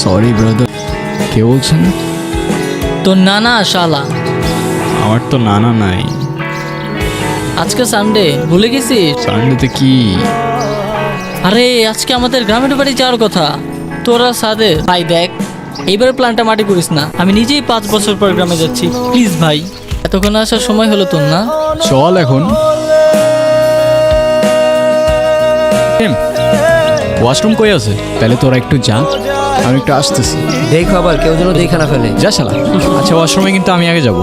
Sorry brother. কে বলছেন? তোর নানা শালা। আমার তো নানা নাই। আজকে সানডে, ভুলে গেছিস? সানডেতে কি? আরে আজকে আমাদের গ্রামের বাড়ি যাওয়ার কথা। তোরা সাদে ভাই দেখ, এইবার প্ল্যানটা মাটি করিস না। আমি নিজেই 5 বছর পর গ্রামে যাচ্ছি, প্লিজ ভাই। এতক্ষণ আসার সময় হলো তোর না? চল এখন। ওয়াশরুম কই আছে? তাহলে তোরা একটু যা, আমি একটু আসতেছি। দেখো আবার কেউ যেন দেখা না ফেলে। যা শালা। আচ্ছা ওয়াশরুমে কিন্তু আমি আগে যাব।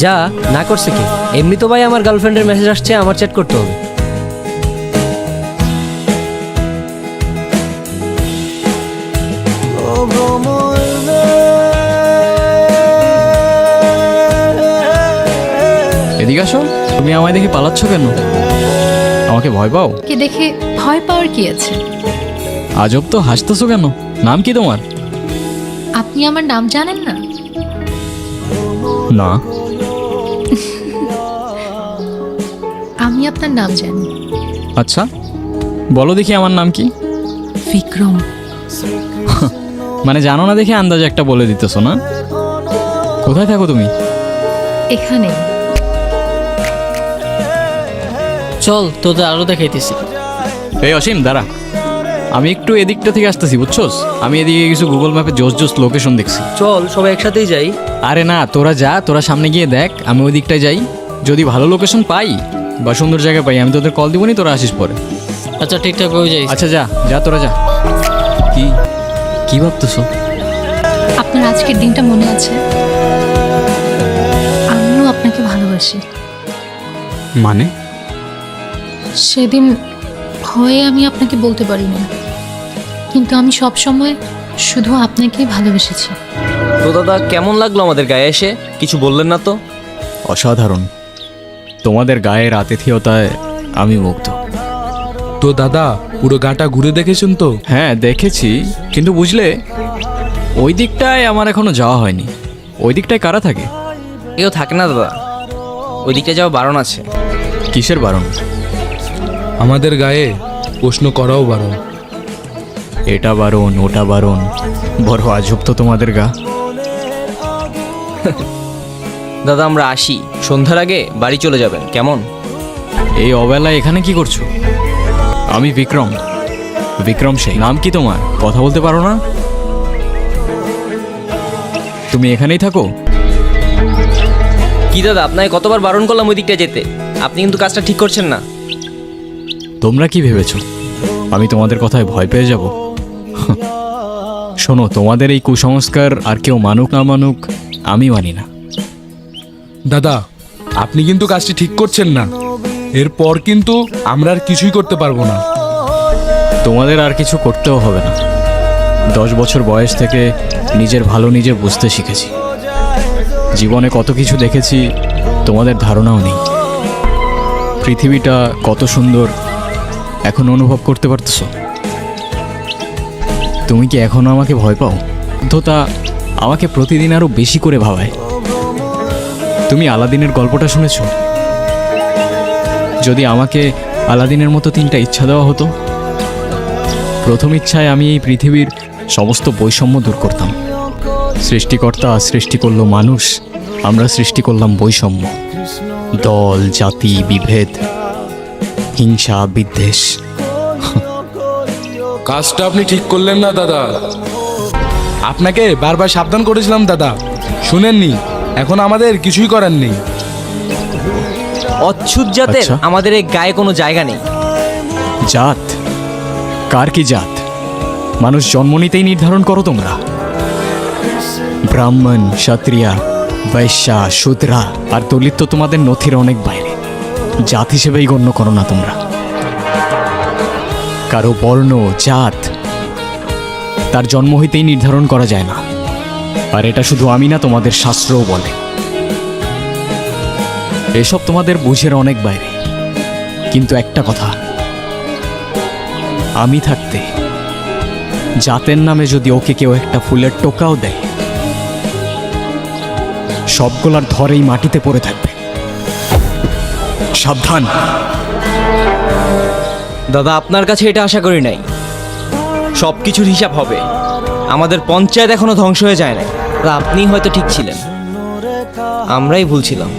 যা, না করছে কি? এমনি তো ভাই আমার গার্লফ্রেন্ডের মেসেজ আসছে, আমার চ্যাট করতে হবে। এদিকে আসো। তুমি আমায় দেখে পালাচ্ছ কেন? আমাকে ভয় পাও? কে দেখে ভয় পাওয়ার কি আছে? আজব তো, হাসতেছো কেন? নাম কি তোমার? আপনি আমার নাম জানেন না? না। আমি আপনার নাম জানি। আচ্ছা বলো দেখি আমার নাম কি? বিক্রম। মানে জানো না দেখে আন্দাজে একটা বলে দিতেছো না? কোথায় থাকো তুমি? এখানে। চল তোদের আরো দেখাইতেছি। এই অসীম দাঁড়া, আমি একটু এদিকটা থেকে আসতেছি বুঝছোস। আমি এদিকে কিছু গুগল ম্যাপে জোস জোস লোকেশন দেখছি। চল সবাই একসাথেই যাই। আরে না, তোরা যা, তোরা সামনে গিয়ে দেখ, আমি ওই দিকটায় যাই। যদি ভালো লোকেশন পাই বা সুন্দর জায়গা পাই আমি তোদের কল দিবনি, তোরা আসিস পরে। আচ্ছা ঠিকঠাক হয়ে যাই। আচ্ছা যা যা, তোরা যা। কি কি ভাবতেছো? আপনার আজকের দিনটা মনে আছে? আমিও আপনাকে ভালোবাসি। মানে? সেদিন ভয়ে আমি আপনাকে বলতে পারিনি, কিন্তু আমি সব সময় শুধু আপনাকেই ভালোবেসেছি। তো দাদা কেমন লাগলো আমাদের গায়ে এসে? কিছু বললেন না তো? অসাধারণ। তোমাদের গায়ের আতিথেয়তায় আমি মুগ্ধ। তো দাদা পুরো গাটা ঘুরে দেখেছেন তো? হ্যাঁ দেখেছি, কিন্তু বুঝলে ওই দিকটায় আমার এখনো যাওয়া হয়নি। ওই দিকটায় কারা থাকে? কেউ থাকে না দাদা, ওইদিকে যাওয়া বারণ আছে। কিসের বারণ? আমাদের গায়ে প্রশ্ন করাও বারণ। এটা বারণ, ওটা বারণ। বড় আজব তো তোমাদের গা। দাদা আমরা আসি, সন্ধ্যার আগে বাড়ি চলে যাবেন কেমন? এই অবেলায় এখানে কি করছো? আমি বিক্রম। বিক্রম সেই। নাম কি তোমার? কথা বলতে পারো না? তুমি এখানেই থাকো? কি দাদা আপনাকে কতবার বারণ করলাম ওই দিকটা যেতে, আপনি কিন্তু কাজটা ঠিক করছেন না। তোমরা কি ভেবেছো আমি তোমাদের কথায় ভয় পেয়ে যাব? শোনো, তোমাদের এই কুসংস্কার আর কেউ মানুক না মানুক আমি মানি না। দাদা আপনি কিন্তু কাজটি ঠিক করছেন না। এরপর কিন্তু আমরা আর কিছুই করতে পারবো না। তোমাদের আর কিছু করতেও হবে না। 10 বছর বয়স থেকে নিজের ভালো নিজে বুঝতে শিখেছি। জীবনে কত কিছু দেখেছি তোমাদের ধারণাও নেই। পৃথিবীটা কত সুন্দর এখন অনুভব করতে পারতেছো? তুমি কি এখনো আমাকে ভয় পাও? তা আমাকে প্রতিদিন আরো বেশি করে ভাবায়। তুমি আলাদিনের গল্পটা শুনেছো? যদি আমাকে আলাদিনের মতো 3টা ইচ্ছা দেওয়া হতো, প্রথম ইচ্ছায় আমি এই পৃথিবীর সমস্ত বৈষম্য দূর করতাম। সৃষ্টিকর্তা সৃষ্টি করলো মানুষ, আমরা সৃষ্টি করলাম বৈষম্য। দল, জাতি, বিভেদ, হিংসা, বিদ্বেষ। কাজটা আপনি ঠিক করলেন না দাদা। আপনাকে বারবার সাবধান করেছিলাম দাদা, শুনেননি। এখন আমাদের কিছুই করার নেই। অচ্ছুত জাতের আচ্ছা। আমাদের এই গায়ে কোনো জায়গা নেই। জাত? কার কি জাত? মানুষ জন্ম নিতেই নির্ধারণ করো তোমরা। ব্রাহ্মণ, ক্ষত্রিয়া, বৈশ্যা, শূদ্রা আর দলিত তো তোমাদের নথির অনেক বাইরে। জাত হিসেবেই গণ্য করো না তোমরা। কারো বর্ণ, জাত তার জন্ম হইতেই নির্ধারণ করা যায় না। আর এটা শুধু আমি না, তোমাদের শাস্ত্রও বলে। এসব তোমাদের বুঝের অনেক বাইরে। কিন্তু একটা কথা, আমি থাকতে জাতের নামে যদি ওকে কেউ একটা ফুলের টোকাও দেয়, সবগুলার ধরেই মাটিতে পড়ে থাকবে। সাবধান। দাদা আপনার কাছে এটা আশা করি নাই। সব কিছুর হিসাব হবে। আমাদের পঞ্চায়েত এখনো ধ্বংস হয়ে যায় না। আপনি হয়তো ঠিক ছিলেন, আমরাই ভুল ছিলাম।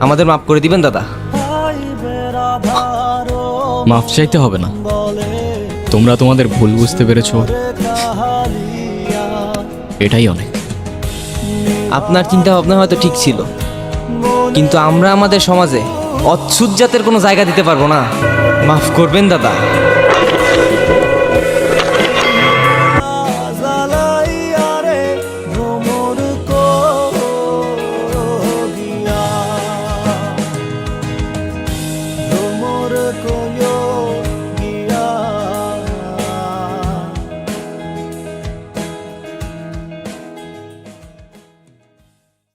আমাদের মাফ করে দিবেন দাদা। মাফ চাইতে হবে না, তোমরা তোমাদের ভুল বুঝতে পেরেছো, এটাই অনেক। আপনার চিন্তা ভাবনা হয়তো ঠিক ছিল, কিন্তু আমরা আমাদের সমাজে অচ্ছুত জাতের কোনো জায়গা দিতে পারবো না। মাফ করবেন দাদা।